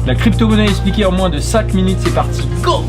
La crypto-monnaie expliquée en moins de 5 minutes, c'est parti, go!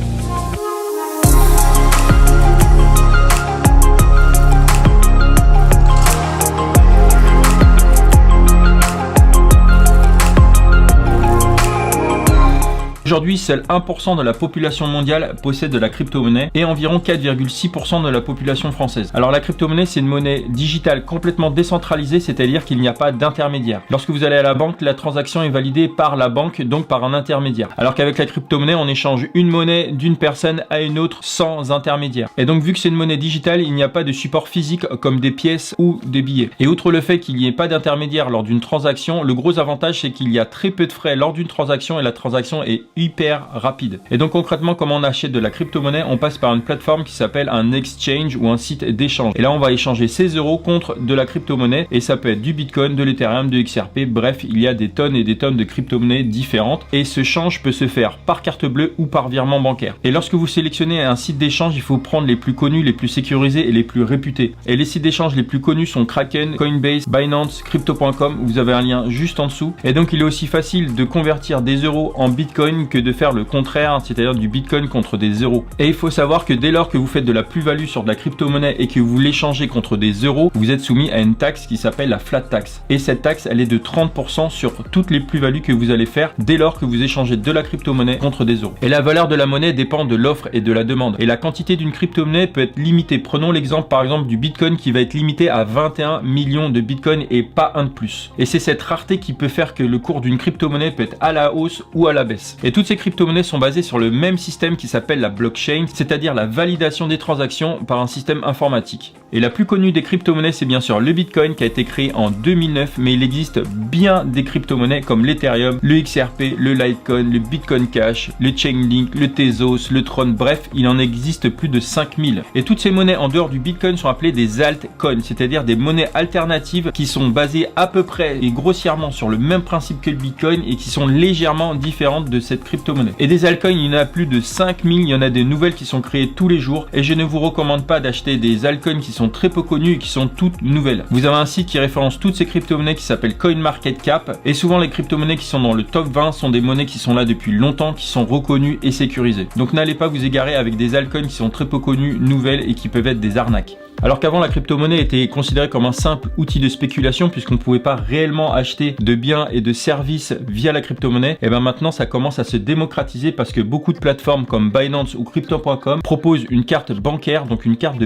Aujourd'hui, seul 1% de la population mondiale possède de la crypto-monnaie et environ 4,6% de la population française. Alors la crypto-monnaie, c'est une monnaie digitale complètement décentralisée, c'est-à-dire qu'il n'y a pas d'intermédiaire. Lorsque vous allez à la banque, la transaction est validée par la banque, donc par un intermédiaire. Alors qu'avec la crypto-monnaie, on échange une monnaie d'une personne à une autre sans intermédiaire. Et donc vu que c'est une monnaie digitale, il n'y a pas de support physique comme des pièces ou des billets. Et outre le fait qu'il n'y ait pas d'intermédiaire lors d'une transaction, le gros avantage c'est qu'il y a très peu de frais lors d'une transaction et la transaction est hyper rapide. Et donc concrètement, comment on achète de la crypto-monnaie? On passe par une plateforme qui s'appelle un exchange ou un site d'échange. Et là, on va échanger ses euros contre de la crypto-monnaie et ça peut être du Bitcoin, de l'Ethereum, de XRP. Bref, il y a des tonnes et des tonnes de crypto-monnaies différentes et ce change peut se faire par carte bleue ou par virement bancaire. Et lorsque vous sélectionnez un site d'échange, il faut prendre les plus connus, les plus sécurisés et les plus réputés. Et les sites d'échange les plus connus sont Kraken, Coinbase, Binance, Crypto.com. Vous avez un lien juste en dessous. Et donc, il est aussi facile de convertir des euros en Bitcoin que de faire le contraire, c'est-à-dire du Bitcoin contre des euros. Et il faut savoir que dès lors que vous faites de la plus-value sur de la crypto-monnaie et que vous l'échangez contre des euros, vous êtes soumis à une taxe qui s'appelle la flat tax. Et cette taxe, elle est de 30% sur toutes les plus-values que vous allez faire dès lors que vous échangez de la crypto-monnaie contre des euros. Et la valeur de la monnaie dépend de l'offre et de la demande. Et la quantité d'une crypto-monnaie peut être limitée. Prenons l'exemple par exemple du Bitcoin qui va être limité à 21 millions de Bitcoin et pas un de plus. Et c'est cette rareté qui peut faire que le cours d'une crypto-monnaie peut être à la hausse ou à la baisse. Et toutes ces crypto-monnaies sont basées sur le même système qui s'appelle la blockchain, c'est-à-dire la validation des transactions par un système informatique. Et la plus connue des crypto-monnaies, c'est bien sûr le Bitcoin qui a été créé en 2009, mais il existe bien des crypto-monnaies comme l'Ethereum, le XRP, le Litecoin, le Bitcoin Cash, le Chainlink, le Tezos, le Tron, bref, il en existe plus de 5000. Et toutes ces monnaies en dehors du Bitcoin sont appelées des altcoins, c'est-à-dire des monnaies alternatives qui sont basées à peu près et grossièrement sur le même principe que le Bitcoin et qui sont légèrement différentes de cette crypto-monnaie. Et des altcoins, il y en a plus de 5000, il y en a des nouvelles qui sont créées tous les jours et je ne vous recommande pas d'acheter des altcoins qui sont très peu connues et qui sont toutes nouvelles. Vous avez un site qui référence toutes ces crypto-monnaies qui s'appelle CoinMarketCap et souvent les crypto-monnaies qui sont dans le top 20 sont des monnaies qui sont là depuis longtemps, qui sont reconnues et sécurisées. Donc n'allez pas vous égarer avec des altcoins qui sont très peu connues, nouvelles et qui peuvent être des arnaques. Alors qu'avant la crypto-monnaie était considérée comme un simple outil de spéculation puisqu'on ne pouvait pas réellement acheter de biens et de services via la crypto-monnaie, et bien maintenant ça commence à se démocratiser parce que beaucoup de plateformes comme Binance ou Crypto.com proposent une carte bancaire, donc une carte de